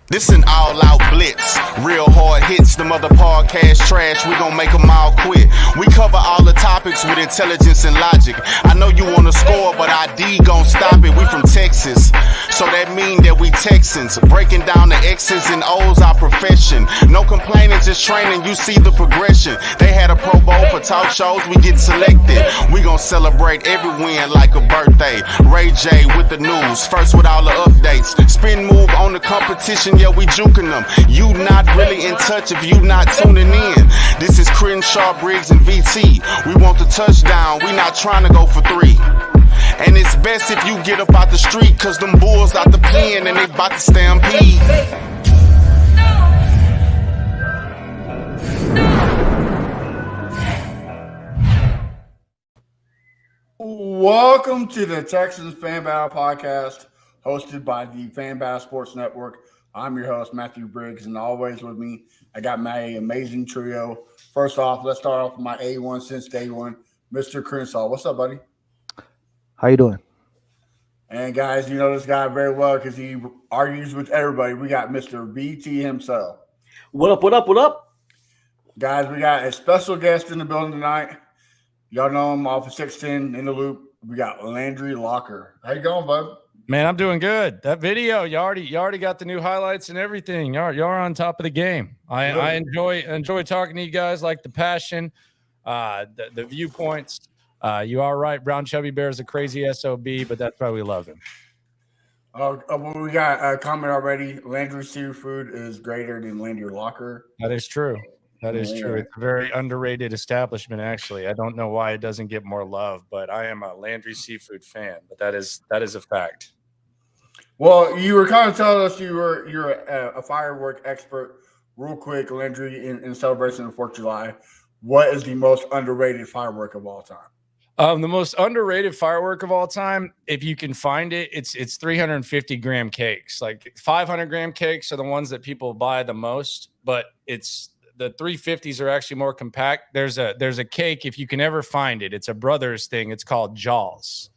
This an all-out blitz. Real hard hits, them other podcast trash, we gon' make them all quit. We cover all the topics with intelligence and logic. I know you wanna score, but ID gon' stop it. We from Texas, so that mean that we Texans. Breaking down the X's and O's, our profession. No complaining, just training, you see the progression. They had a Pro Bowl for talk shows, we get selected. We gon' celebrate every win like a birthday. Ray J with the news, first with all the updates. Spin move on the competition, yeah, we juking them. You not really in touch if you not tuning in. This is Crenshaw, Briggs, and VT. We want the touchdown, we not trying to go for 3. And it's best if you get up out the street, cause them bulls out the pen and they bout to stampede. Welcome to the Texans Fan Battle Podcast, hosted by the Fan Battle Sports Network. I'm your host, Matthew Briggs, and always with me, I got my amazing trio. First off, let's start off with my A1 since day one, Mr. Crenshaw. What's up, buddy? How you doing? And guys, you know this guy very well because he argues with everybody. We got Mr. BT himself. What up, what up, what up? Guys, we got a special guest in the building tonight. Y'all know him off of 610 in the loop. We got Landry Locker. How you going, bud? Man, I'm doing good. That video, you already got the new highlights and everything. Y'all are on top of the game. I enjoy talking to you guys, like the passion, the viewpoints. You are right. Brown Chubby Bear is a crazy SOB, but that's why we love him. Well, we got a comment already. Landry Seafood is greater than Landry Locker. That is true. That is true. It's a very underrated establishment, actually. I don't know why it doesn't get more love, but I am a Landry Seafood fan. But that is a fact. Well, you were kind of telling us you're a firework expert. Real quick, Landry, in celebration of 4th of July, what is the most underrated firework of all time? The most underrated firework of all time, if you can find it, it's 350-gram cakes. Like 500-gram cakes are the ones that people buy the most, but it's the 350s are actually more compact. There's a cake, if you can ever find it, it's a Brothers thing. It's called Jaws.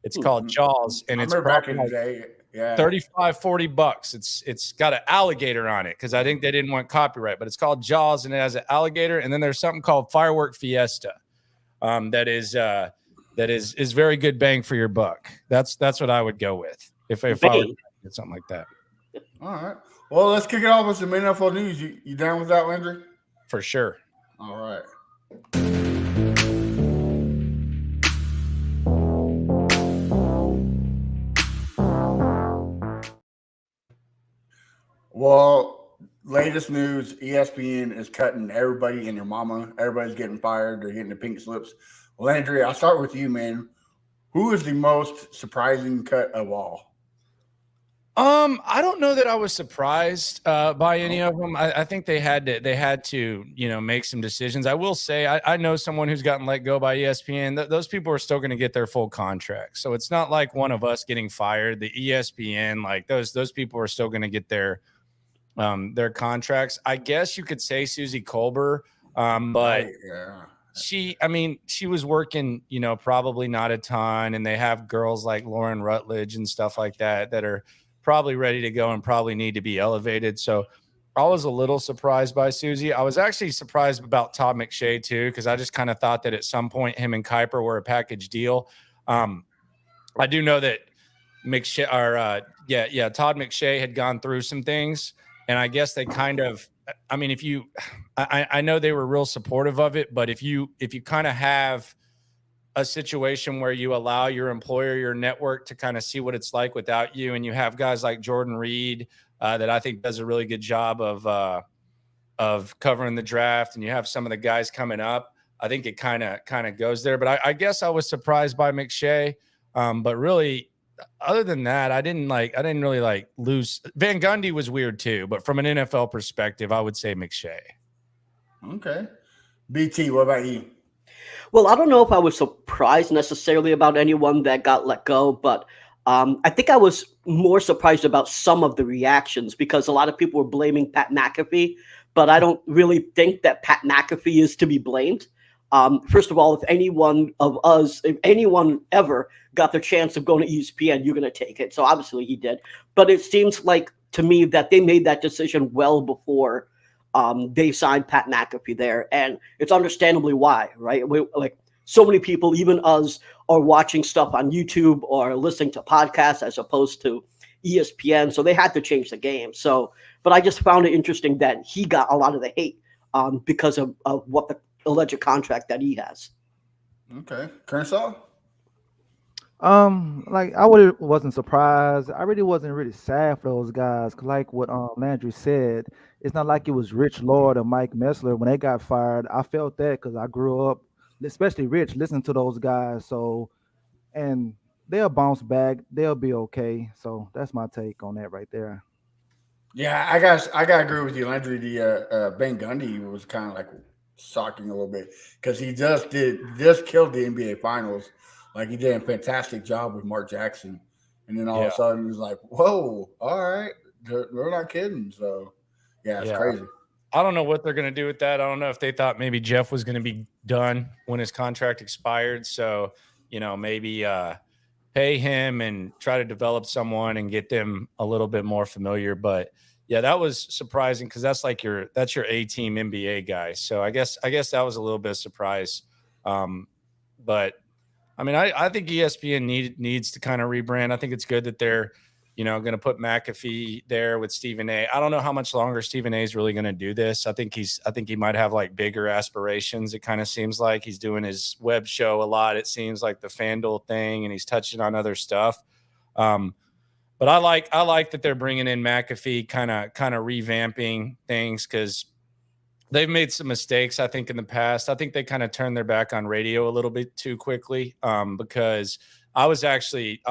It's called Jaws, and it's back in the day. Yeah. $35-$40. It's got an alligator on it because I think they didn't want copyright, but it's called Jaws and it has an alligator. And then there's something called Firework Fiesta. That is very good bang for your buck. That's what I would go with if I would get something like that. All right. Well, let's kick it off with some NFL news. You down with that, Landry? For sure. All right. Well, latest news, ESPN is cutting everybody and your mama. Everybody's getting fired. They're getting the pink slips. Landry, I'll start with you, man. Who is the most surprising cut of all? I don't know that I was surprised by any of them. I think they had to make some decisions. I will say I know someone who's gotten let go by ESPN. Those people are still going to get their full contract. So it's not like one of us getting fired. The ESPN, like those people are still going to get their contracts. I guess you could say Susie Colbert, but yeah. She was working, probably not a ton, and they have girls like Lauren Rutledge and stuff like that are probably ready to go and probably need to be elevated. So I was a little surprised by Susie. I was actually surprised about Todd McShay too, because I just kind of thought that at some point him and Kuiper were a package deal. I do know that Todd McShay had gone through some things, and I guess they kind of, I know they were real supportive of it, but if you kind of have a situation where you allow your employer, your network to kind of see what it's like without you, and you have guys like Jordan Reed that I think does a really good job of covering the draft, and you have some of the guys coming up, I think it kind of goes there. But I guess I was surprised by McShay, but really, other than that, I didn't really lose. Van Gundy was weird too, but from an NFL perspective, I would say McShay. Okay. BT, what about you? Well, I don't know if I was surprised necessarily about anyone that got let go, but I think I was more surprised about some of the reactions because a lot of people were blaming Pat McAfee, but I don't really think that Pat McAfee is to be blamed. First of all, if anyone ever got the chance of going to ESPN, you're going to take it. So obviously he did. But it seems like to me that they made that decision well before they signed Pat McAfee there, and it's understandably why, right? Like so many people, even us, are watching stuff on YouTube or listening to podcasts as opposed to ESPN, so they had to change the game. So, but I just found it interesting that he got a lot of the hate because of what the alleged contract that he has. Okay, Kershaw. Like I really wasn't surprised. I really wasn't really sad for those guys. 'Cause like what Landry said, it's not like it was Rich Lord or Mike Messler when they got fired. I felt that because I grew up, especially Rich, listening to those guys. So, and they'll bounce back. They'll be okay. So that's my take on that right there. Yeah, I gotta agree with you, Landry. The Ben Gundy was kind of like shocking a little bit because he just killed the NBA Finals. Like he did a fantastic job with Mark Jackson, and then all of a sudden he was like, "Whoa, all right, they're not kidding." So yeah, it's crazy. I don't know what they're going to do with that. I don't know if they thought maybe Jeff was going to be done when his contract expired. So, maybe pay him and try to develop someone and get them a little bit more familiar. But yeah, that was surprising because that's your A-team NBA guy. So I guess that was a little bit of surprise. But I mean, I think ESPN needs to kind of rebrand. I think it's good that they're, going to put McAfee there with Stephen A. I don't know how much longer Stephen A is really going to do this. I think he might have like bigger aspirations. It kind of seems like he's doing his web show a lot. It seems like the FanDuel thing, and he's touching on other stuff. But I like that they're bringing in McAfee, kind of revamping things because they've made some mistakes, I think, in the past. I think they kind of turned their back on radio a little bit too quickly because I was actually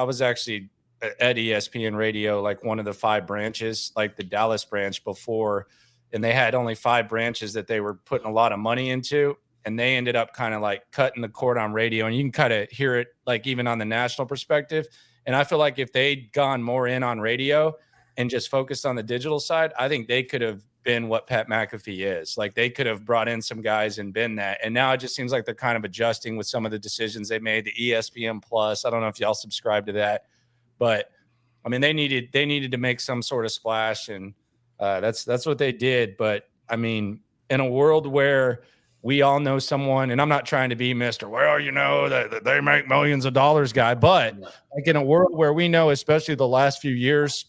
at ESPN Radio, like one of the 5 branches, like the Dallas branch before, and they had only 5 branches that they were putting a lot of money into, and they ended up kind of like cutting the cord on radio, and you can kind of hear it like even on the national perspective. And I feel like if they'd gone more in on radio and just focused on the digital side, I think they could have been what Pat McAfee is. Like they could have brought in some guys and been that. And now it just seems like they're kind of adjusting with some of the decisions they made. The ESPN Plus, I don't know if y'all subscribe to that, but I mean, they needed to make some sort of splash, and that's what they did. But I mean, in a world where we all know someone, and I'm not trying to be Mr. Well, that they make millions of dollars guy, but like in a world where we know, especially the last few years,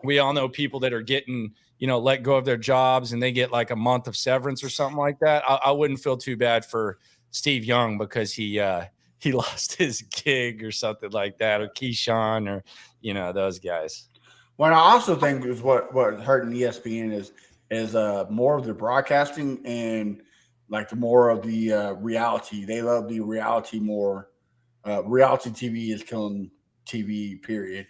we all know people that are getting, let go of their jobs and they get like a month of severance or something like that. I wouldn't feel too bad for Steve Young because he lost his gig or something like that, or Keyshawn or, those guys. Well, I also think is what hurting ESPN is more of the broadcasting and like the more of the reality. They love the reality more. Reality TV is killing TV, period.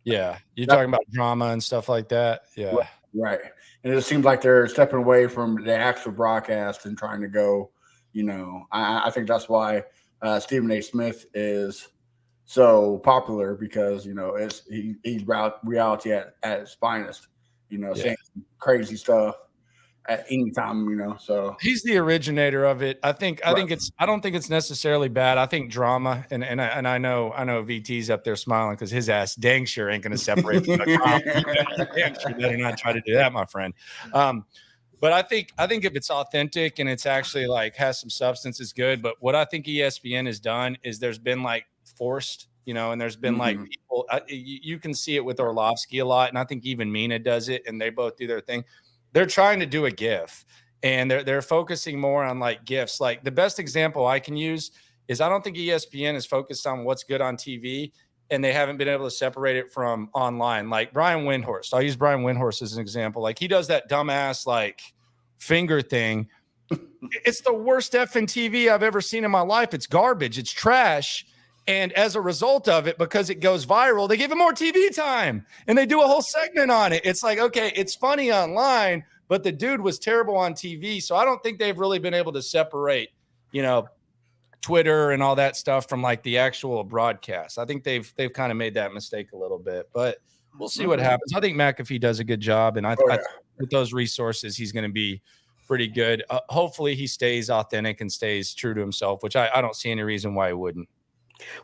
Yeah, you're talking about drama and stuff like that. Yeah, right. And it seems like they're stepping away from the actual broadcast and trying to go. I think that's why Stephen A. Smith is so popular because he's reality at its finest. Saying crazy stuff at any time. So he's the originator of it. I don't think it's necessarily bad. I think drama, and I know VT's up there smiling because his ass dang sure ain't going to separate from the crowd. Dang sure better not try to do that, my friend. But I think if it's authentic and it's actually like has some substance, it's good. But what I think ESPN has done is there's been like forced, and there's been like people. You can see it with Orlovsky a lot, and I think even Mina does it, and they both do their thing. They're trying to do a GIF, and they're focusing more on like GIFs. Like the best example I can use is I don't think ESPN is focused on what's good on TV, and they haven't been able to separate it from online. Like Brian Windhorst, I'll use Brian Windhorst as an example. Like he does that dumbass like finger thing. It's the worst effing TV I've ever seen in my life. It's garbage. It's trash. And as a result of it, because it goes viral, they give him more TV time and they do a whole segment on it. It's like, okay, it's funny online, but the dude was terrible on TV. So I don't think they've really been able to separate, Twitter and all that stuff from like the actual broadcast. I think they've kind of made that mistake a little bit, but we'll see what happens. I think McAfee does a good job, and I think with those resources, he's going to be pretty good. Hopefully he stays authentic and stays true to himself, which I don't see any reason why he wouldn't.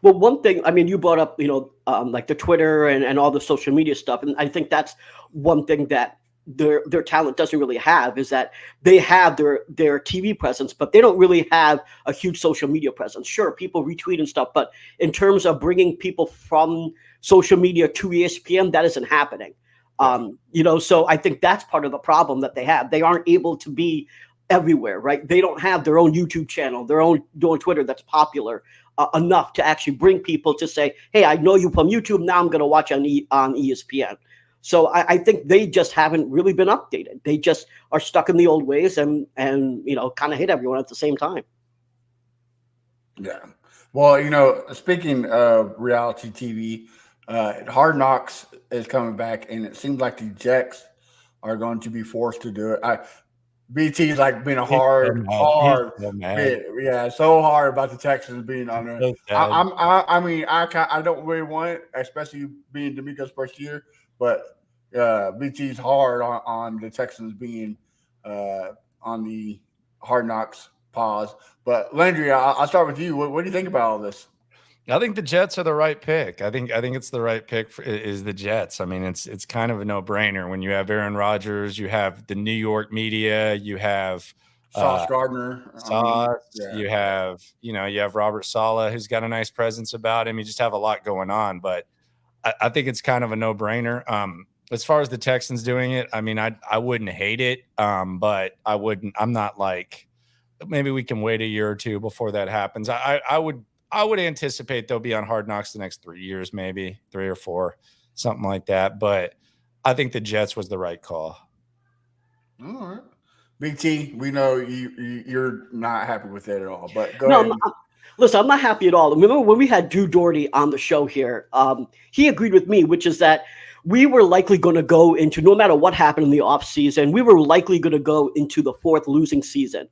Well, one thing, I mean, you brought up, like the Twitter and all the social media stuff. And I think that's one thing that their talent doesn't really have, is that they have their TV presence, but they don't really have a huge social media presence. Sure, people retweet and stuff, but in terms of bringing people from social media to ESPN, that isn't happening. So I think that's part of the problem that they have. They aren't able to be everywhere, right? They don't have their own YouTube channel, their own Twitter that's popular enough to actually bring people to say, hey, I know you from YouTube. Now I'm going to watch on ESPN. So I think they just haven't really been updated. They just are stuck in the old ways and kind of hit everyone at the same time. Yeah. Well, speaking of reality TV, Hard Knocks is coming back, and it seems like the Jets are going to be forced to do it. BT's like been a hard, so hard about the Texans being on there. I don't really want it, especially being D'Amico's first year, but BT's hard on the Texans being on the Hard Knocks pause. But Landry, I'll start with you. What do you think about all this? I think the Jets are the right pick. I think it's the right pick is the Jets. I mean, it's kind of a no-brainer when you have Aaron Rodgers, you have the New York media, you have Sauce Gardner, you have Robert Saleh, who's got a nice presence about him. You just have a lot going on, but I think it's kind of a no-brainer. As far as the Texans doing it, I mean, I wouldn't hate it, but I wouldn't. I'm not like, maybe we can wait a year or two before that happens. I would anticipate they'll be on Hard Knocks the next 3 years, maybe 3 or 4, something like that. But I think the Jets was the right call. All right. Big T, we know you're not happy with it at all, but go ahead. Listen, I'm not happy at all. Remember when we had Drew Doherty on the show here, he agreed with me, which is that we were likely going to go into, no matter what happened in the offseason, we were likely going to go into the 4th losing season.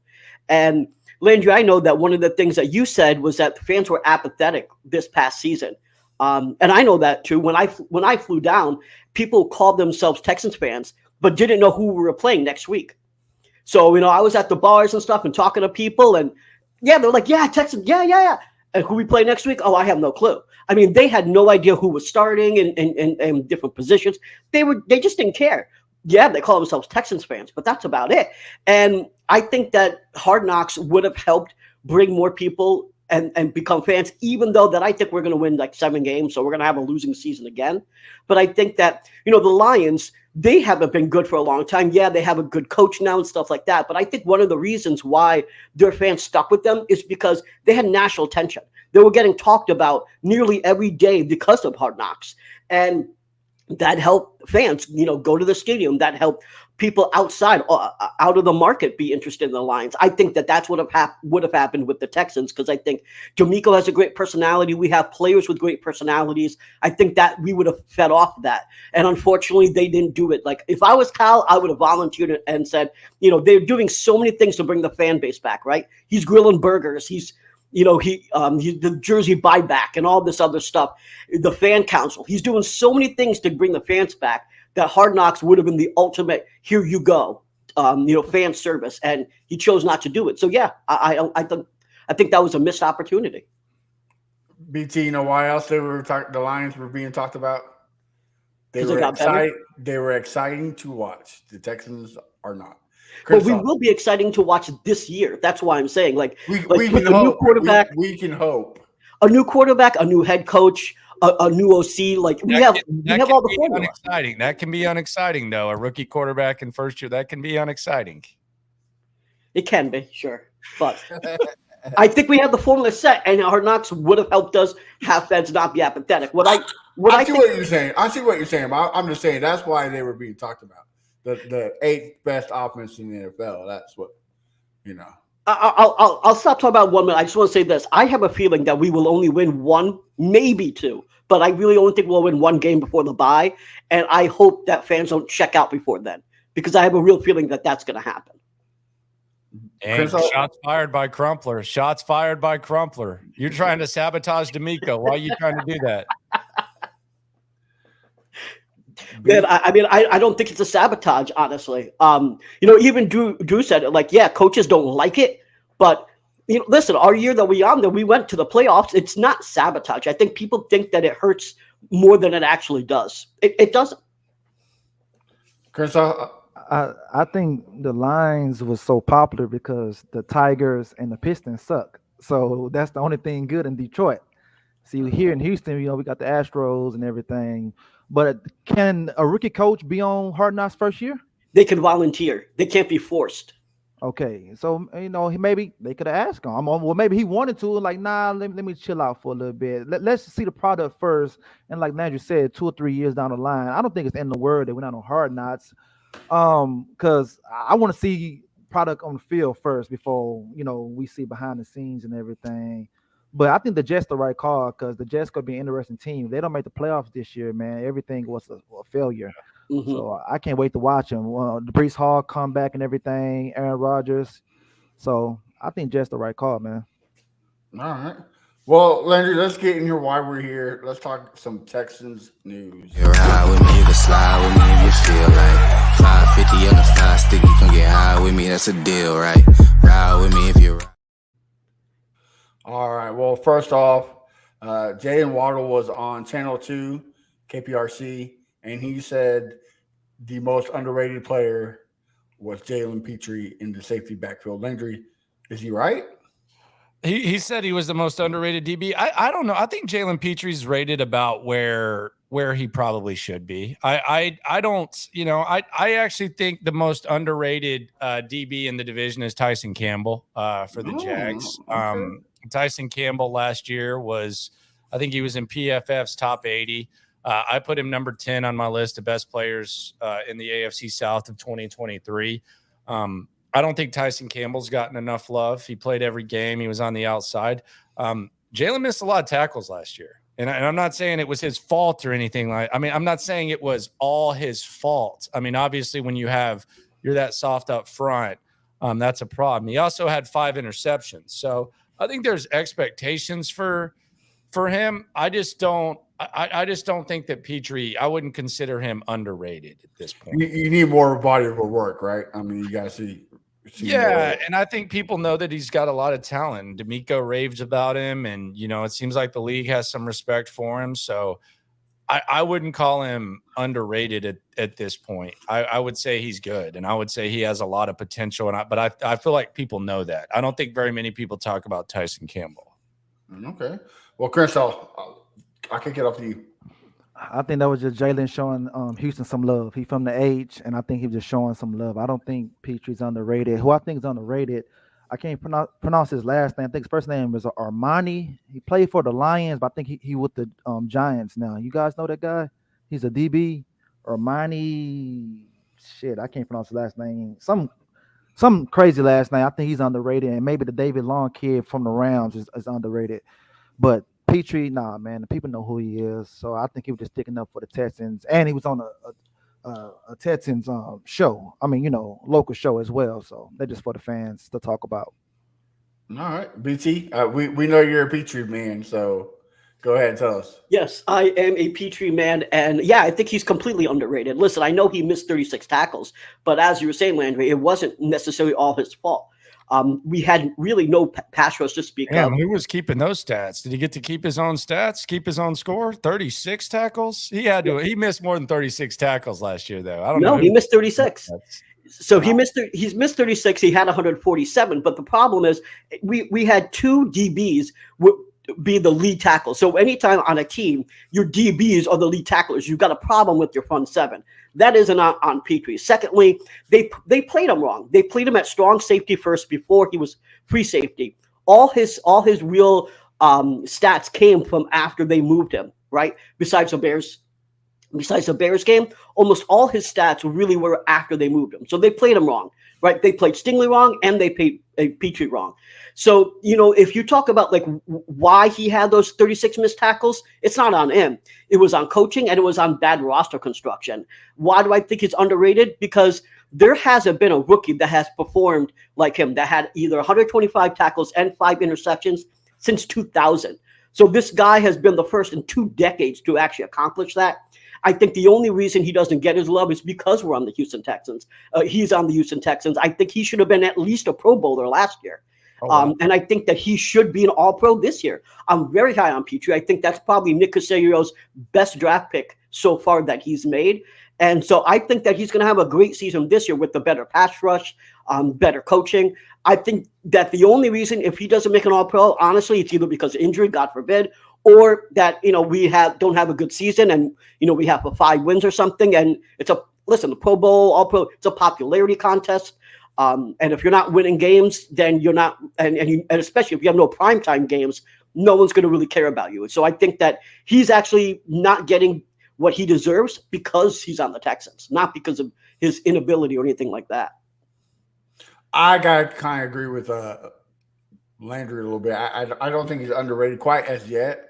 And Landry, I know that one of the things that you said was that the fans were apathetic this past season. And I know that too. When I flew down, people called themselves Texans fans, but didn't know who we were playing next week. So, I was at the bars and stuff and talking to people, and they're like, yeah, Texans, yeah. And who we play next week? Oh, I have no clue. I mean, they had no idea who was starting in different positions. They just didn't care. Yeah, they call themselves Texans fans, but that's about it. And I think that Hard Knocks would have helped bring more people and become fans, even though that I think we're going to win like 7 games. So we're going to have a losing season again. But I think that, the Lions, they haven't been good for a long time. Yeah, they have a good coach now and stuff like that. But I think one of the reasons why their fans stuck with them is because they had national attention. They were getting talked about nearly every day because of Hard Knocks. And that helped fans, go to the stadium. That helped people outside, out of the market, be interested in the Lions. I think that that's what would have happened with the Texans, because I think D'Amico has a great personality. We have players with great personalities. I think that we would have fed off that. And unfortunately, they didn't do it. Like, if I was Cal, I would have volunteered and said, they're doing so many things to bring the fan base back, right? He's grilling burgers. He's the jersey buyback and all this other stuff, the fan council. He's doing so many things to bring the fans back that Hard Knocks would have been the ultimate, here you go, fan service. And he chose not to do it. So, yeah, I think that was a missed opportunity. BT, why else the Lions were being talked about? They were exciting to watch. The Texans are not. But we will be exciting to watch this year. That's why I'm saying, we can hope. New quarterback, we can hope. A new quarterback, a new head coach, a new OC. We have all the formula. Unexciting. That can be unexciting, though. A rookie quarterback in first year, that can be unexciting. It can be, sure, but I think we have the formula set, and Hard Knocks would have helped us have fans not be apathetic. I see what you're saying. I'm just saying that's why they were being talked about. The 8th best offense in the NFL. That's what, I'll stop talking about 1 minute. I just want to say this. I have a feeling that we will only win 1, maybe 2, but I really only think we'll win 1 game before the bye. And I hope that fans don't check out before then, because I have a real feeling that that's going to happen. And shots fired by Crumpler. Shots fired by Crumpler. You're trying to sabotage D'Amico. Why are you trying to do that? Man, I don't think it's a sabotage, honestly. Even Drew said it, coaches don't like it, but listen, our year that we went to the playoffs. It's not sabotage. I think people think that it hurts more than it actually does. It doesn't. Chris, I think the Lions was so popular because the Tigers and the Pistons suck. So that's the only thing good in Detroit. See, here in Houston, we got the Astros and everything. But can a rookie coach be on Hard Knocks first year? They can volunteer. They can't be forced. Okay, so maybe they could have asked him. Well, maybe he wanted to. Like, nah, let me chill out for a little bit. Let's see the product first. And like Landry said, 2 or 3 years down the line, I don't think it's in the word that we're not on Hard Knocks. Because I want to see product on the field first before we see behind the scenes and everything. But I think the Jets the right call because the Jets could be an interesting team. If they don't make the playoffs this year, man, everything was a failure. Mm-hmm. So I can't wait to watch them. The Brees Hall come back and everything, Aaron Rodgers. So I think Jets the right call, man. All right. Well, Landry, let's get in here while we're here. Let's talk some Texans news. You ride with me, you can slide with me if you feel like 550 on the fly stick, you can get high with me, that's a deal, right? Ride with me if you're right. All right. Well, first off, Jalen Waddle was on Channel 2, KPRC, and he said the most underrated player was Jalen Petrie in the safety backfield. Landry, is he right? He said he was the most underrated DB. I don't know. I think Jalen Petrie's rated about where he probably should be. I actually think the most underrated DB in the division is Tyson Campbell for the Jags. Okay. Tyson Campbell last year I think he was in PFF's top 80. I put him number 10 on my list of best players in the AFC South of 2023. I don't think Tyson Campbell's gotten enough love. He played every game. He was on the outside. Jalen missed a lot of tackles last year. And I'm not saying it was his fault or anything I'm not saying it was all his fault. I mean, obviously when you're that soft up front, that's a problem. He also had 5 interceptions. So I think there's expectations for him. I just don't think that Petrie, I wouldn't consider him underrated at this point. You need more body of work, right? I mean, you got to see yeah, and I think people know that he's got a lot of talent. D'Amico raves about him, and it seems like the league has some respect for him. So I wouldn't call him underrated at this point. I would say he's good, and I would say he has a lot of potential. But I feel like people know that. I don't think very many people talk about Tyson Campbell. Okay. Well, Chris, I kick it off to you. I think that was just Jalen showing Houston some love. He from the H, and I think he was just showing some love. I don't think Petrie's underrated. Who I think is underrated, I can't pronounce his last name. I think his first name is Armani. He played for the Lions, but I think he with the Giants now. You guys know that guy? He's a DB. Armani. Shit, I can't pronounce his last name. Some crazy last name. I think he's underrated, and maybe the David Long kid from the Rams is underrated. But Petrie, nah, man, the people know who he is. So I think he was just sticking up for the Texans, and he was on a Texans show. I mean, local show as well. So they're just for the fans to talk about. All right, BT, we know you're a Petrie man, so go ahead and tell us. Yes, I am a Petrie man, and yeah, I think he's completely underrated. Listen, I know he missed 36 tackles, but as you were saying, Landry, it wasn't necessarily all his fault. We had really no pass rush to speak of. Who was keeping those stats? Did he get to keep his own stats, keep his own score? 36 tackles? He had to. He missed more than 36 tackles last year, though. I don't know. No, he missed 36. So he's missed 36. He had 147. But the problem is we had 2 DBs be the lead tackle. So anytime on a team, your DBs are the lead tacklers, you've got a problem with your front 7. That isn't on Petrie. Secondly, they played him wrong. They played him at strong safety first before he was free safety. All his real stats came from after they moved him, right? Besides the Bears game, almost all his stats really were after they moved him. So they played him wrong, right? They played Stingley wrong and they played Petrie wrong. So, if you talk about why he had those 36 missed tackles, it's not on him. It was on coaching and it was on bad roster construction. Why do I think he's underrated? Because there hasn't been a rookie that has performed like him that had either 125 tackles and 5 interceptions since 2000. So this guy has been the first in 2 decades to actually accomplish that. I think the only reason he doesn't get his love is because we're on the Houston Texans. He's on the Houston Texans. I think he should have been at least a Pro Bowler last year. wow. And I think that he should be an All-Pro this year. I'm very high on Petrie. I think that's probably Nick Caserio's best draft pick so far that he's made. And so I think that he's going to have a great season this year with the better pass rush, better coaching. I think that the only reason if he doesn't make an All-Pro, honestly, it's either because of injury, God forbid, or that we don't have a good season and we have 5 wins or something. And it's the Pro Bowl, All-Pro, it's a popularity contest. And if you're not winning games, then you're not, and especially if you have no primetime games, no one's going to really care about you. So I think that he's actually not getting what he deserves because he's on the Texans, not because of his inability or anything like that. I got to kind of agree with Landry a little bit. I don't think he's underrated quite as yet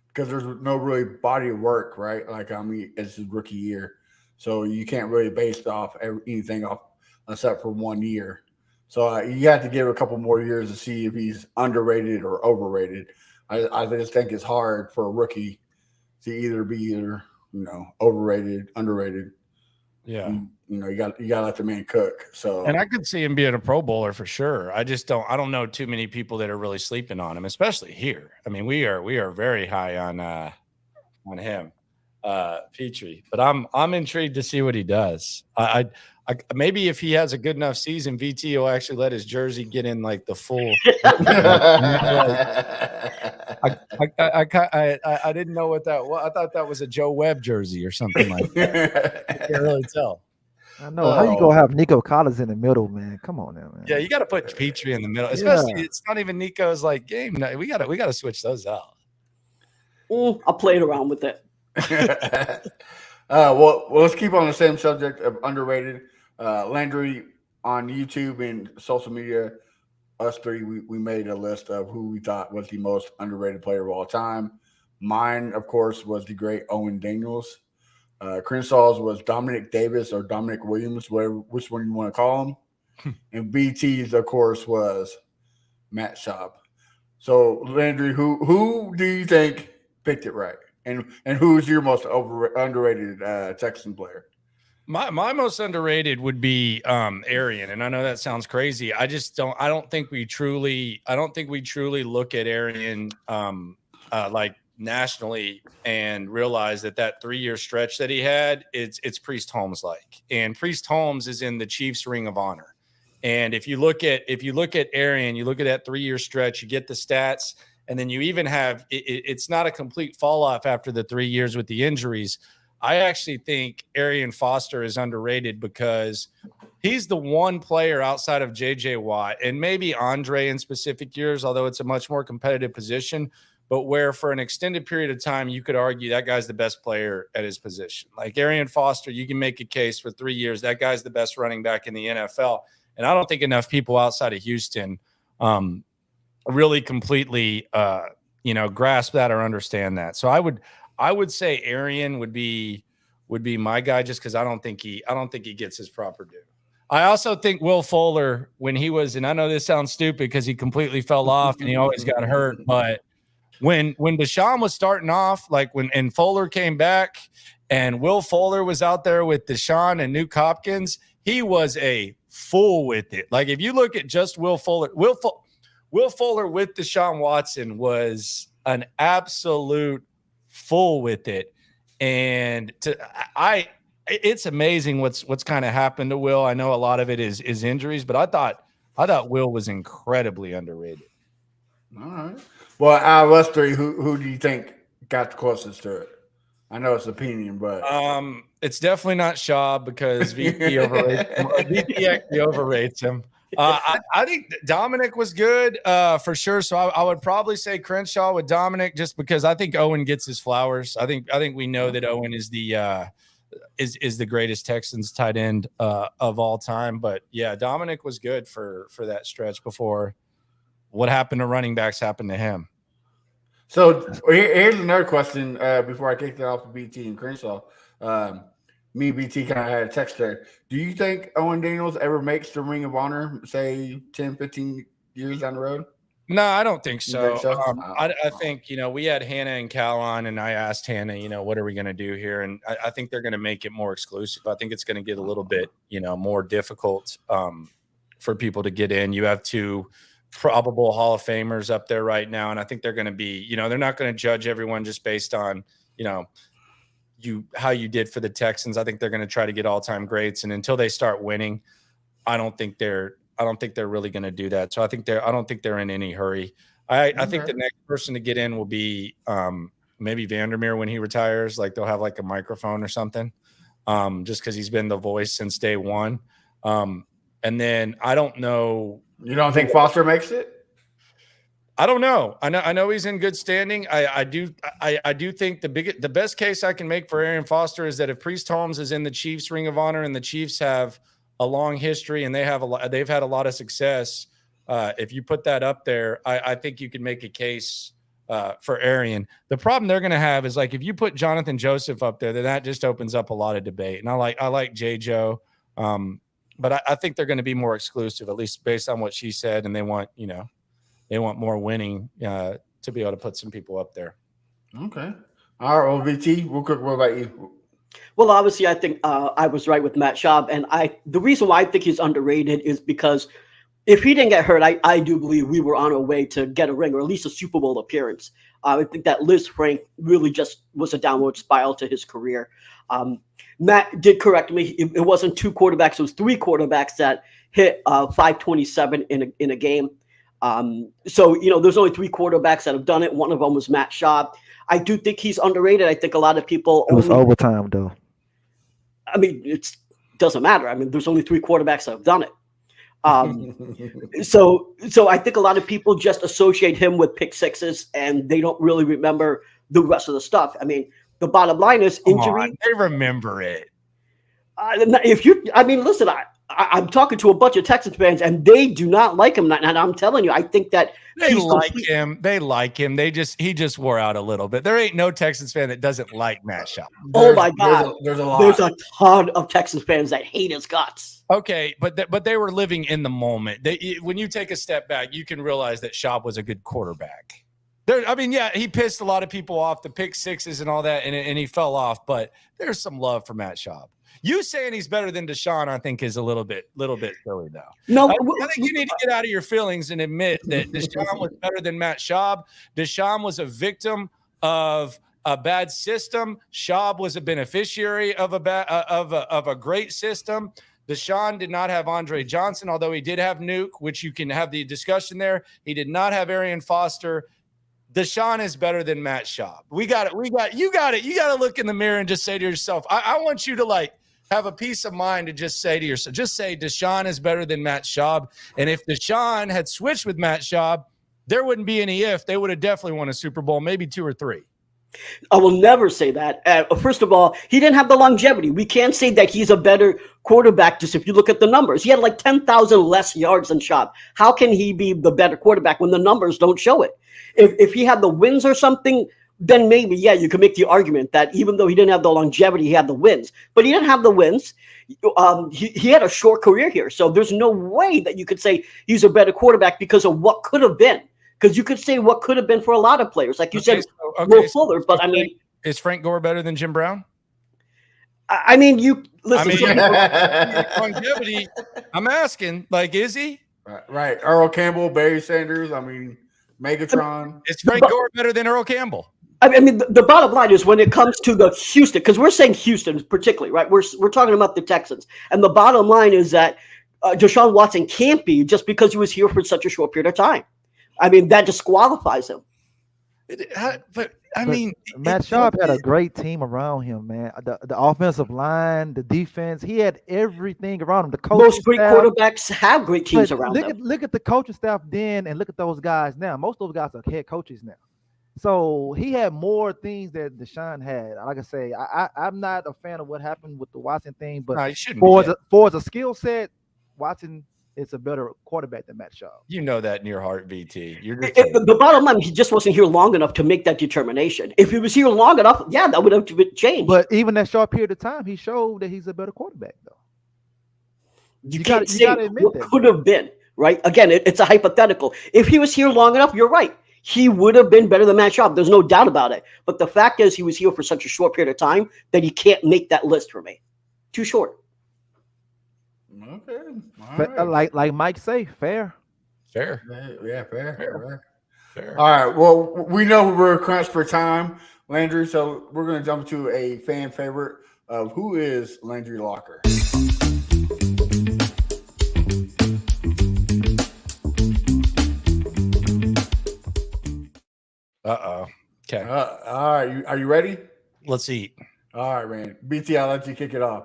because there's no really body of work, right? Like, it's his rookie year. So you can't really base off anything off except for 1 year. So you have to give a couple more years to see if he's underrated or overrated. I just think it's hard for a rookie to either be overrated, underrated. Yeah. You got to let the man cook. So, and I could see him being a Pro Bowler for sure. I don't know too many people that are really sleeping on him, especially here. I mean, we are very high on him, Petrie. But I'm intrigued to see what he does. I maybe if he has a good enough season, VT will actually let his jersey get in like the full. I didn't know what that was. I thought that was a Joe Webb jersey or something like that. I can't really tell. I know. How you gonna have Nico Collins in the middle, man? Come on now, man. Yeah, you got to put Petrie in the middle. Especially, it's not even Nico's like game night. We gotta switch those out. I'll play it around with it. Well, let's keep on the same subject of underrated. Landry, on YouTube and social media, us three, we made a list of who we thought was the most underrated player of all time. Mine, of course, was the great Owen Daniels. Crenshaw's was Dominic Davis or Dominic Williams, which one you want to call him. And BT's, of course, was Matt Schaub. So, Landry, who do you think picked it right? And who's your most underrated Texan player? My most underrated would be Arian, and I know that sounds crazy. I don't think we truly look at Arian like nationally and realize that 3-year stretch that he had, it's Priest Holmes like, and Priest Holmes is in the Chiefs Ring of Honor. And if you look at Arian, you look at that 3-year stretch, you get the stats, and then you even have it's not a complete fall off after the 3 years with the injuries. I actually think Arian Foster is underrated because he's the one player outside of J.J. Watt and maybe Andre in specific years, although it's a much more competitive position, but where for an extended period of time, you could argue that guy's the best player at his position. Like Arian Foster, you can make a case for 3 years. That guy's the best running back in the NFL. And I don't think enough people outside of Houston really completely, grasp that or understand that. So I would say Arian would be my guy just because I don't think he gets his proper due. I also think Will Fuller, when he was, and I know this sounds stupid because he completely fell off and he always got hurt, but when Deshaun was starting off, and Fuller came back and Will Fuller was out there with Deshaun and Nuke Hopkins, he was a fool with it. Like if you look at just Will Fuller with Deshaun Watson was an absolute full with it. And it's amazing what's kind of happened to Will. I know a lot of it is injuries, but I thought Will was incredibly underrated. All right. Well, out of us three, who do you think got the closest to it? I know it's opinion, but it's definitely not Schaub because VP overrates him. I think Dominic was good for sure. So I would probably say Crenshaw with Dominic just because I think Owen gets his flowers. I think we know that Owen is the greatest Texans tight end of all time. But yeah, Dominic was good for that stretch before what happened to running backs happened to him. So here's another question before I kick it off to BT and Crenshaw. Me and BT kind of had a text there. Do you think Owen Daniels ever makes the Ring of Honor, say 10, 15 years down the road? No, I don't think so. I think, we had Hannah and Cal on, and I asked Hannah, what are we going to do here? And I think they're going to make it more exclusive. I think it's going to get a little bit, more difficult for people to get in. You have two probable Hall of Famers up there right now. And I think they're going to be, they're not going to judge everyone just based on, how you did for the Texans. I think they're going to try to get all-time greats. And until they start winning, I don't think they're really going to do that. So I don't think they're in any hurry. I think the next person to get in will be maybe Vandermeer when he retires. Like they'll have like a microphone or something, just because he's been the voice since day one. And then I don't know. You don't think Foster makes it? I don't know. I know he's in good standing. I do think the best case I can make for Arian Foster is that if Priest Holmes is in the Chiefs Ring of Honor and the Chiefs have a long history and they've had a lot of success, if you put that up there, I think you can make a case for Arian. The problem they're going to have is like if you put Jonathan Joseph up there, then that just opens up a lot of debate. And I like J. Joe, but I think they're going to be more exclusive, at least based on what she said, and they want more winning to be able to put some people up there. Okay. All right, well, VT, what about you? Well, obviously, I think I was right with Matt Schaub, and the reason why I think he's underrated is because if he didn't get hurt, I do believe we were on our way to get a ring or at least a Super Bowl appearance. I think that Liz Frank really just was a downward spiral to his career. Matt did correct me. It wasn't 2 quarterbacks. It was 3 quarterbacks that hit 527 in a game. So, there's only 3 quarterbacks that have done it. One of them was Matt Schaub. I do think he's underrated. I think a lot of people. It was overtime, though. I mean, it doesn't matter. I mean, there's only 3 quarterbacks that have done it. So I think a lot of people just associate him with pick sixes and they don't really remember the rest of the stuff. I mean, the bottom line is injury. They remember it. Listen, I'm talking to a bunch of Texans fans and they do not like him. And I'm telling you, I think that they like him. They like him. He just wore out a little bit. There ain't no Texans fan that doesn't like Matt Schaub. Oh my God. There's a lot. There's a ton of Texans fans that hate his guts. Okay, but they were living in the moment. When you take a step back, you can realize that Schaub was a good quarterback. He pissed a lot of people off, the pick sixes and all that, and he fell off. But there's some love for Matt Schaub. You saying he's better than Deshaun, I think, is a little bit silly, though. No, I think you need to get out of your feelings and admit that Deshaun was better than Matt Schaub. Deshaun was a victim of a bad system. Schaub was a beneficiary of a great system. Deshaun did not have Andre Johnson, although he did have Nuke, which you can have the discussion there. He did not have Arian Foster. Deshaun is better than Matt Schaub. You got it. You got to look in the mirror and just say to yourself, I want you to have a peace of mind to just say to yourself, just say Deshaun is better than Matt Schaub. And if Deshaun had switched with Matt Schaub, there wouldn't be any if. They would have definitely won a Super Bowl, maybe 2 or 3. I will never say that. First of all, he didn't have the longevity. We can't say that he's a better quarterback just if you look at the numbers. He had like 10,000 less yards than Schaub. How can he be the better quarterback when the numbers don't show it? If he had the wins or something, then maybe, yeah, you could make the argument that even though he didn't have the longevity, he had the wins. But he didn't have the wins. He had a short career here. So there's no way that you could say he's a better quarterback because of what could have been. Because you could say what could have been for a lot of players. Like you said, Will Fuller. But is Frank Gore better than Jim Brown? You listen. Longevity, I'm asking, is he? Right. Earl Campbell, Barry Sanders. Megatron. Is Frank Gore better than Earl Campbell? The bottom line is when it comes to the Houston, because we're saying Houston particularly, right? We're talking about the Texans. And the bottom line is that Deshaun Watson can't be just because he was here for such a short period of time. That disqualifies him. Matt Schaub had a great team around him, man. The offensive line, the defense, he had everything around him. The coaching Most great staff, quarterbacks have great teams around them. Look at the coaching staff then and look at those guys now. Most of those guys are head coaches now. So he had more things that Deshaun had. Like I say, I'm not a fan of what happened with the Watson thing, but for a skill set, Watson is a better quarterback than Matt Schaub. You know that in your heart, VT. The bottom line, he just wasn't here long enough to make that determination. If he was here long enough, yeah, that would have changed. But even that short period of time, he showed that he's a better quarterback, though. You can't say what could have been, right? Again, it's a hypothetical. If he was here long enough, you're right. He would have been better than Matt Schaub. There's no doubt about it. But the fact is he was here for such a short period of time that he can't make that list for me. Too short. Okay. Right. Like Mike say, fair. Fair. Yeah, fair. Fair. All right. Well, we know we're crunched for time, Landry, so we're going to jump to a fan favorite of who is Landry Locker. Uh-oh. Okay. All right. Are you ready? Let's eat. All right, man. BT, I'll let you kick it off.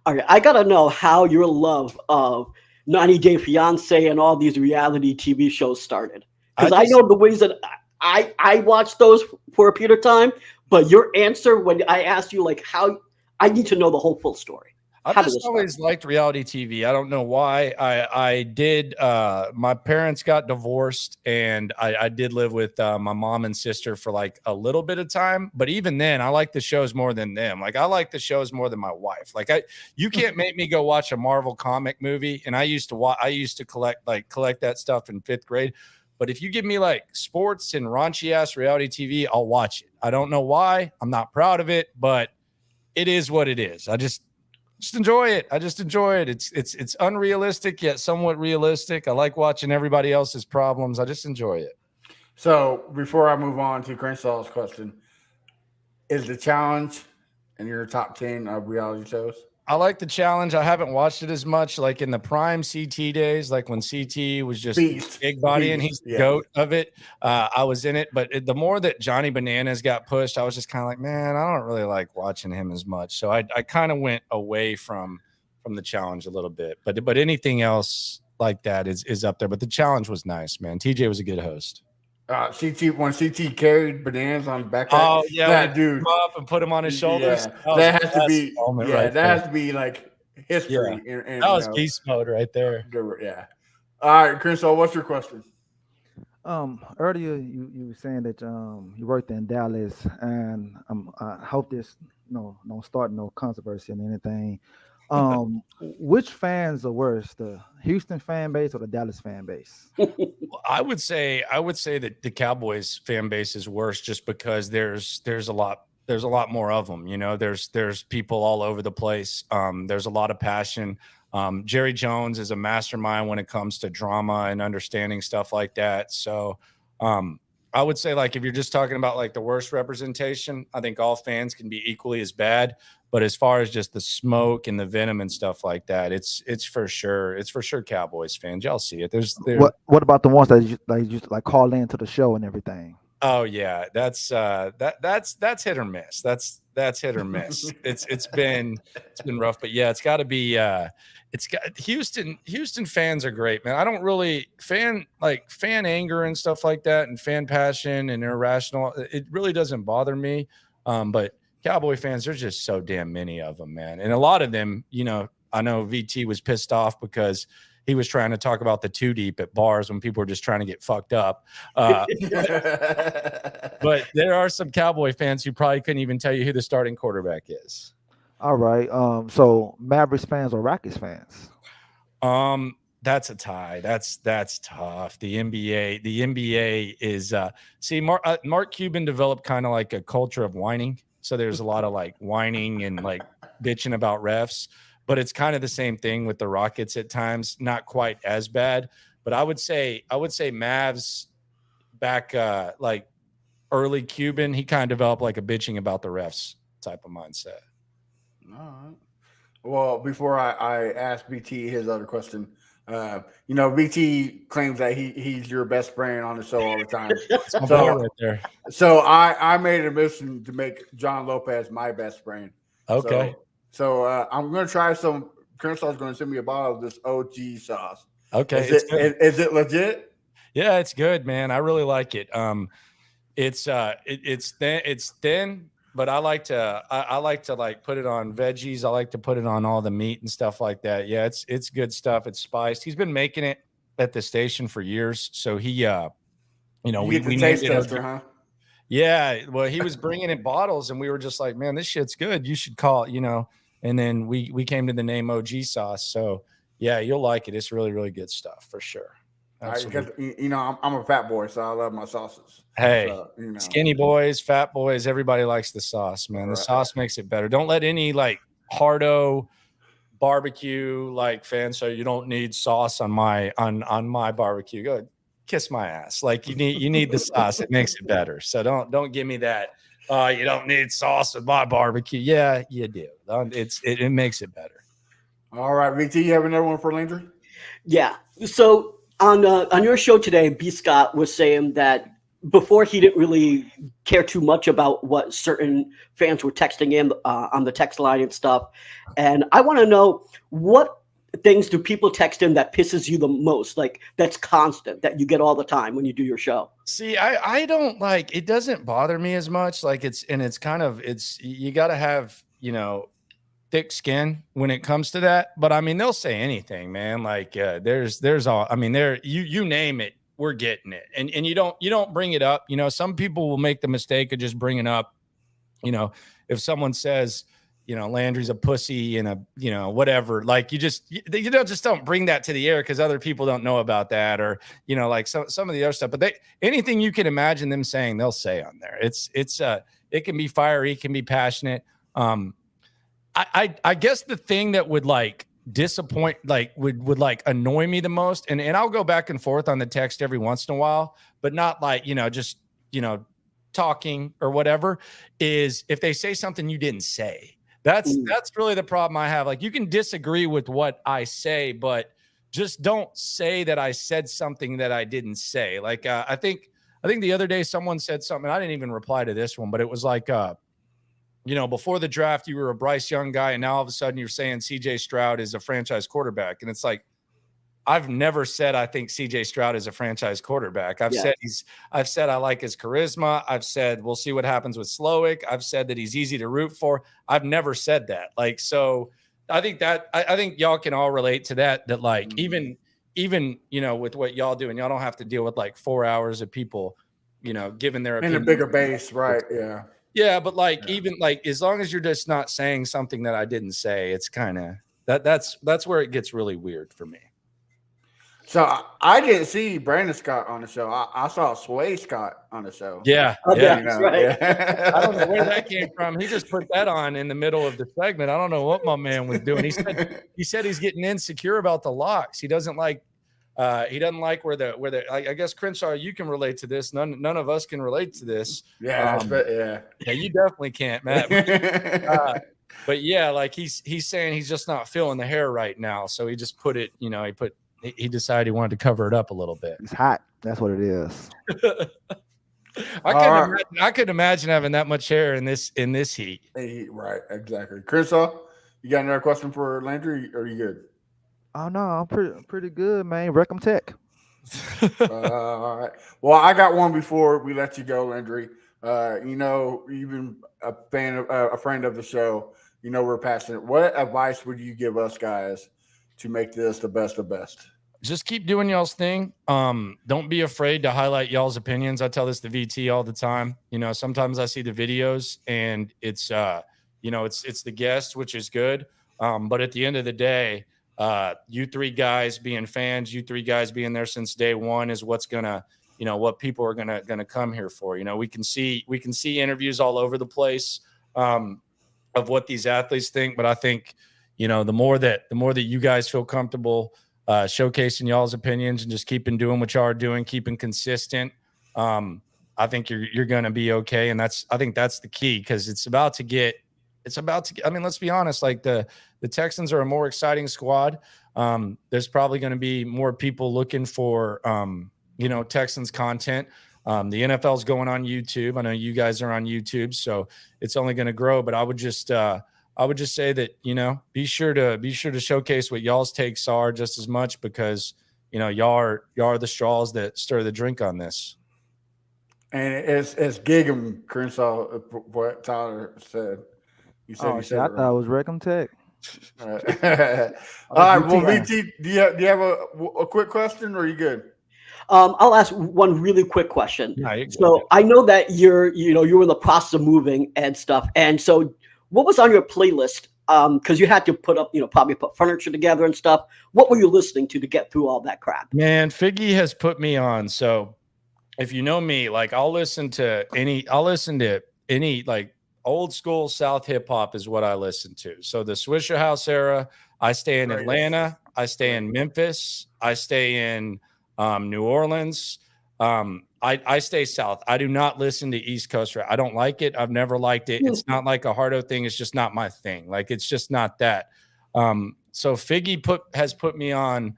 All right, I gotta know how your love of 90 Day Fiance and all these reality TV shows started. Because I know the ways that I watched those for a period of time, but your answer when I asked you like how, I need to know the whole full story. I've just always liked reality TV. I don't know why. I did. My parents got divorced, and I did live with my mom and sister for like a little bit of time. But even then, I like the shows more than them. Like I like the shows more than my wife. Like you can't make me go watch a Marvel comic movie. And I used to collect that stuff in 5th grade. But if you give me like sports and raunchy ass reality TV, I'll watch it. I don't know why. I'm not proud of it, but it is what it is. I just enjoy it. I just enjoy it. It's unrealistic yet somewhat realistic. I like watching everybody else's problems. I just enjoy it. So before I move on to Crenshaw's question, is the challenge in your top 10 of reality shows? I like the challenge. I haven't watched it as much like in the prime CT days, like when CT was just big body and he's the goat of it. I was in it, but the more that Johnny Bananas got pushed, I was just kind of like, man, I don't really like watching him as much. So I kind of went away from the challenge a little bit, but anything else like that is up there. But the challenge was nice, man. TJ was a good host. When CT carried Bananas on the back. Oh yeah, that dude him up and put him on his shoulders. Yeah, that has to be. Yeah, that has to be like history. Yeah. And that was beast mode right there. Yeah. All right, Crenshaw, what's your question? Earlier you were saying that you worked in Dallas, and I hope this don't start no controversy and anything. Which fans are worse, the Houston fan base or the Dallas fan base? I would say that the Cowboys fan base is worse just because there's a lot more of them. You know, there's people all over the place. There's a lot of passion. Jerry Jones is a mastermind when it comes to drama and understanding stuff like that. So I would say, like, if you're just talking about like the worst representation, I think all fans can be equally as bad. But as far as just the smoke and the venom and stuff like that, it's for sure Cowboys fans. Y'all see it. What about the ones that used to like call in to the show and everything? Oh yeah, that's hit or miss. That's hit or miss. It's been rough, but yeah, it's got to be. Houston fans are great, man. I don't really fan anger and stuff like that, and fan passion and irrational. It really doesn't bother me, but Cowboy fans, there's just so damn many of them, man. And a lot of them, you know, I know VT was pissed off because he was trying to talk about the 2 deep at bars when people were just trying to get fucked up. But there are some Cowboy fans who probably couldn't even tell you who the starting quarterback is. All right. So Mavericks fans or Rockets fans? That's a tie. That's tough. The NBA is Mark Cuban developed kind of like a culture of whining. So there's a lot of like whining and like bitching about refs, but it's kind of the same thing with the Rockets at times, not quite as bad, but I would say Mavs back like early Cuban, he kind of developed like a bitching about the refs type of mindset. All right. Well, before I ask BT his other question, you know, BT claims that he's your best friend on the show all the time. So right there. So I made a mission to make John Lopez my best friend. Okay. So I'm going to try some. Crenshaw's going to send me a bottle of this OG sauce. Okay. Is it legit? Yeah, it's good, man. I really like it. It's thin, but I like to like put it on veggies. I like to put it on all the meat and stuff like that. Yeah, it's good stuff. It's spiced. He's been making it at the station for years. So he, you know, we taste tester, huh? Yeah. Well, he was bringing in bottles and we were just like, man, this shit's good. You should call it, you know, and then we came to the name OG sauce. So yeah, you'll like it. It's really, really good stuff for sure. Because, you know, I'm a fat boy, so I love my sauces. Hey, so, you know. Skinny boys, fat boys, everybody likes the sauce, man. The sauce makes it better. Don't let any like hardo barbecue like fan, so you don't need sauce on my barbecue. Go kiss my ass. Like you need the sauce. It makes it better. So don't give me that. You don't need sauce with my barbecue. Yeah, you do. It makes it better. All right, VT, you have another one for Landry? Yeah. So on your show today, B. Scott was saying that before he didn't really care too much about what certain fans were texting him on the text line and stuff. And I want to know, what things do people text him that pisses you the most? Like that's constant, that you get all the time when you do your show? See, I don't like, it doesn't bother me as much. Like you got to have, thick skin when it comes to that. But I mean, they'll say anything, man. Like there's all, I mean, you name it, we're getting it. And you don't bring it up. Some people will make the mistake of just bringing up, if someone says, Landry's a pussy and whatever, like you just don't bring that to the air because other people don't know about that, or, like some of the other stuff. But anything you can imagine them saying, they'll say on there. It can be fiery, it can be passionate. I guess the thing that would like disappoint, like would like annoy me the most, and I'll go back and forth on the text every once in a while, but not like, just, talking or whatever, is if they say something you didn't say. That's really the problem I have. Like you can disagree with what I say, but just don't say that I said something that I didn't say. Like I think the other day someone said something, I didn't even reply to this one, but it was like, before the draft, you were a Bryce Young guy, and now all of a sudden you're saying CJ Stroud is a franchise quarterback. And it's like, I've never said I think CJ Stroud is a franchise quarterback. I've said I like his charisma. I've said we'll see what happens with Slowick. I've said that he's easy to root for. I've never said that. Like, so I think y'all can all relate to that. That like even with what y'all do, and y'all don't have to deal with like 4 hours of people, giving their opinion. In a bigger base, right? Yeah. Yeah, but like even like as long as you're just not saying something that I didn't say, it's kind of that's where it gets really weird for me. So I didn't see Brandon Scott on the show. I saw Sway Scott on the show. Yeah, that's right. Yeah. I don't know where that came from. He just put that on in the middle of the segment. I don't know what my man was doing. He said he's getting insecure about the locks. He doesn't like where the I guess Crenshaw, you can relate to this. None of us can relate to this. Yeah, yeah, you definitely can't, Matt. But yeah, like he's saying he's just not feeling the hair right now, so he just put it. He decided he wanted to cover it up a little bit. It's hot. That's what it is. I couldn't imagine having that much hair in this heat. Right, exactly. Crenshaw, you got another question for Landry, or are you good? Oh no, I'm pretty good, man. Recom Tech. All right. Well, I got one before we let you go, Landry. You've been a friend of the show. We're passionate. What advice would you give us guys to make this the best of best? Just keep doing y'all's thing. Don't be afraid to highlight y'all's opinions. I tell this to VT all the time. Sometimes I see the videos and it's the guest, which is good. But at the end of the day, you three guys being fans, you three guys being there since day one is what's gonna, what people are gonna come here for. We can see interviews all over the place of what these athletes think, but I think the more that you guys feel comfortable showcasing y'all's opinions and just keeping doing what y'all are doing, keeping consistent, I think you're gonna be okay. And I think that's the key, because it's about to get. I mean, let's be honest, like the Texans are a more exciting squad. There's probably going to be more people looking for, Texans content. The NFL's going on YouTube. I know you guys are on YouTube, so it's only going to grow, but I would just say that, be sure to showcase what y'all's takes are just as much, because, y'all are the straws that stir the drink on this. And it's Gig'em, Crenshaw, what Tyler said. You said I thought it was Recom Tech. All right. Well, VT, do you have a quick question, or are you good? I'll ask one really quick question. No, so I know that you're in the process of moving and stuff. And so what was on your playlist? Because you had to put up, probably put furniture together and stuff. What were you listening to get through all that crap? Man, Figgy has put me on. So if you know me, like I'll listen to any like old school South hip hop is what I listen to. So the Swisher House era, I stay in Atlanta. I stay in Memphis. I stay in New Orleans. I stay south. I do not listen to East Coast rap. I don't like it. I've never liked it. It's not like a Hardo thing. It's just not my thing. Like, it's just not that. So Figgy has put me on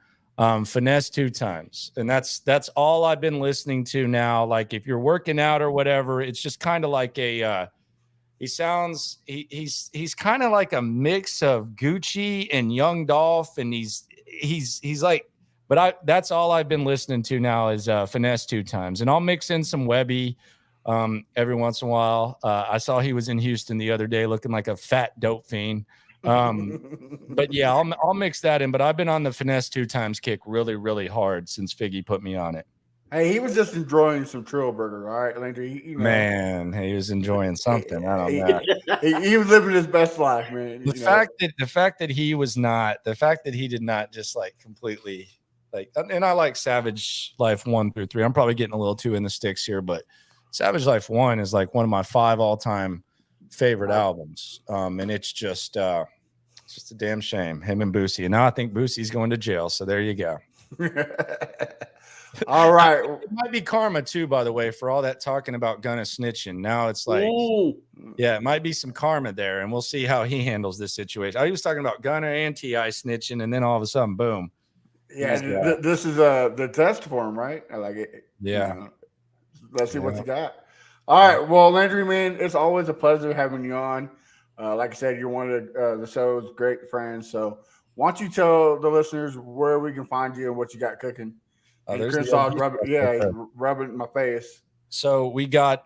Finesse 2 times, and that's all I've been listening to now. Like, if you're working out or whatever, it's just kind of like a he's kind of like a mix of Gucci and Young Dolph, and he's like, but that's all I've been listening to now is Finesse 2 times, and I'll mix in some Webby every once in a while. I saw he was in Houston the other day looking like a fat dope fiend. But yeah, I'll mix that in. But I've been on the Finesse 2 times kick really, really hard since Figgy put me on it. Hey, he was just enjoying some Trill Burger, all right, Landry. Man, he was enjoying something. I don't know. He was living his best life, man. The fact that he did not just like completely like, and I like Savage Life 1 through 3. I'm probably getting a little too in the sticks here, but Savage Life 1 is like one of my 5 all-time favorite albums. And it's just a damn shame, him and Boosie. And now I think Boosie's going to jail. So there you go. All right. It might be karma too, by the way, for all that talking about Gunna snitching. Now it's like, yeah, it might be some karma there, and we'll see how he handles this situation. I was talking about Gunna and T.I. snitching, and then all of a sudden, boom. Yeah, this is the test for him, right? I like it. Yeah. You know, let's see what you got. All right. Well, Landry, man, it's always a pleasure having you on. Like I said, you're one of the show's great friends. So why don't you tell the listeners where we can find you and what you got cooking? And Crenshaw, rubbing my face. So we got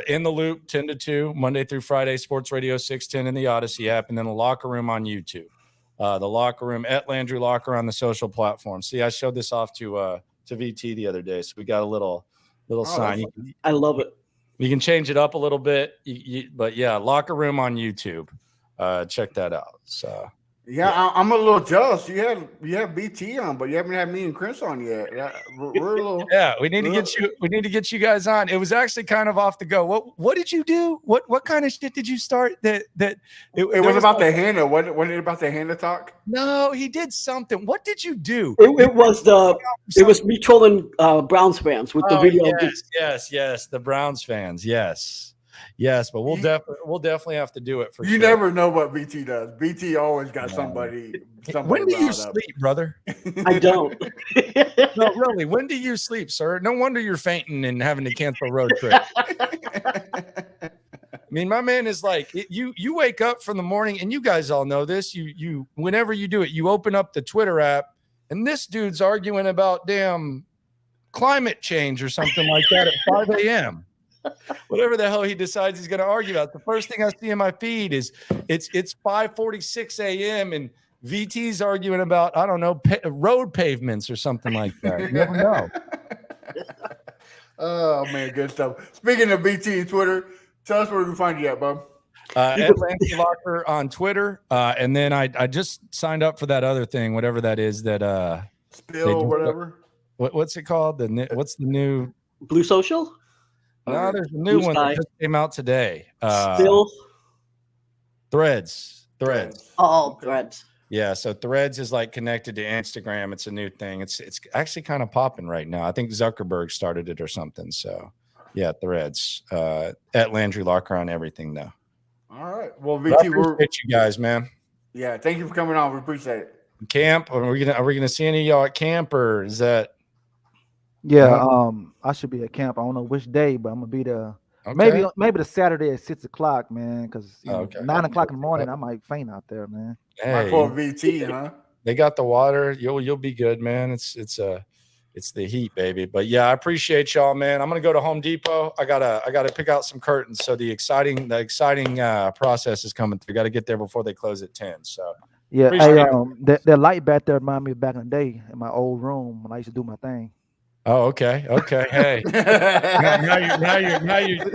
In the Loop 10 to 2, Monday through Friday, Sports Radio 610 in the Odyssey app, and then the Locker Room on YouTube. The Locker Room at Landry Locker on the social platforms. See, I showed this off to VT the other day, so we got a little sign. I love it. You can change it up a little bit, but yeah, Locker Room on YouTube. Check that out. So. Yeah, I'm a little jealous. You have BT on, but you haven't had me and Chris on yet. We're a little. Yeah, we need to get you. We need to get you guys on. It was actually kind of off the go. What did you do? What kind of shit did you start? It was about the Hannah. Wasn't it about the Hannah talk? No, he did something. What did you do? It was me trolling Browns fans with the video. Yes, the Browns fans. Yes, but we'll definitely have to do it for sure. You never know what BT does. BT always got somebody. When do you sleep, brother? I don't. No, really. When do you sleep, sir? No wonder you're fainting and having to cancel a road trip. I mean, my man is like, you wake up from the morning, and you guys all know this. You whenever you do it, you open up the Twitter app, and this dude's arguing about damn climate change or something like that at 5 a.m. Whatever the hell he decides he's going to argue about. The first thing I see in my feed is it's 5:46 a.m. and VT's arguing about, I don't know, road pavements or something like that. You never know. Oh man, good stuff. Speaking of BT and Twitter, tell us where we can find you at, bub. At Landry Locker on Twitter, and then I just signed up for that other thing, whatever that is. That Spill whatever. What's it called? What's the new Blue Social? No, there's a new one that just came out today. Still Threads. Oh, Threads. Yeah, so Threads is like connected to Instagram. It's a new thing. It's actually kind of popping right now. I think Zuckerberg started it or something. So yeah, Threads. At Landry Locker on everything though. All right. Well, VT, we're you guys, man. Yeah, thank you for coming on. We appreciate it. Camp? Are we gonna see any of y'all at camp, or is that? Yeah, I should be at camp. I don't know which day, but I'm gonna be there. Okay. Maybe the Saturday at 6 o'clock, man. Because 9 o'clock in the morning, I might faint out there, man. Hey, for VT, huh? They got the water. You'll be good, man. It's the heat, baby. But yeah, I appreciate y'all, man. I'm gonna go to Home Depot. I gotta pick out some curtains. So the exciting process is coming through. Got to get there before they close at 10. So yeah, hey, that light back there remind me of back in the day in my old room when I used to do my thing. Oh, okay. Hey, now you're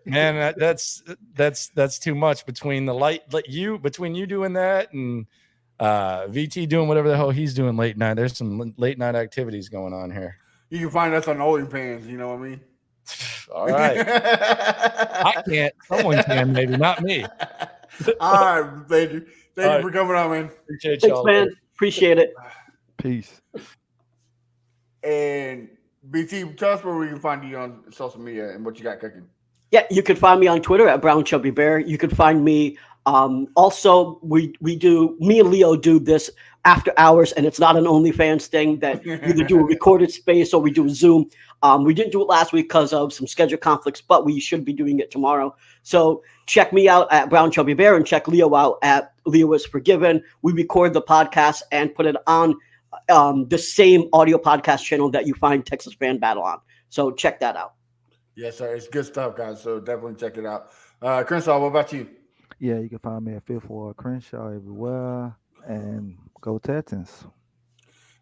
man. That's too much between the light. Between you doing that and VT doing whatever the hell he's doing late night. There's some late night activities going on here. You can find us on OnlyFans. You know what I mean? All right. I can't. Someone can, maybe not me. All right, baby. Thank you for coming on, man. Appreciate Thanks, y'all. man. Appreciate it. Peace. And BT, tell us where we can find you on social media and what you got cooking. Yeah, you can find me on Twitter at Brown Chubby Bear. You can find me. Also, me and Leo do this after hours, and it's not an OnlyFans thing that we either do a recorded space or we do a Zoom. We didn't do it last week because of some schedule conflicts, but we should be doing it tomorrow. So check me out at Brown Chubby Bear and check Leo out at Leo is Forgiven. We record the podcast and put it on the same audio podcast channel that you find Texas Fan Battle on. So check that out. Yes, sir. It's good stuff, guys. So definitely check it out. Crenshaw, what about you? Yeah, you can find me at Fifth Ward Crenshaw everywhere. And go Texans.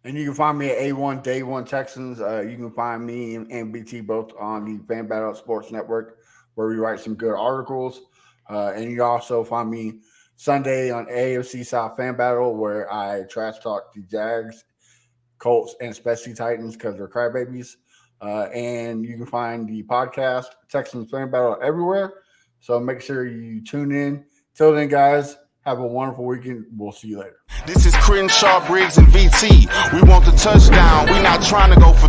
And you can find me at A1 Day One Texans. You can find me and BT both on the Fan Battle Sports Network, where we write some good articles. And you can also find me Sunday on AFC South Fan Battle, where I trash talk the Jags, Colts, and especially Titans because they're crybabies. And you can find the podcast Texans Fan Battle everywhere. So make sure you tune in. Till then, guys, have a wonderful weekend. We'll see you later. This is Crenshaw, Briggs, and VT. We want the touchdown. We not trying to go for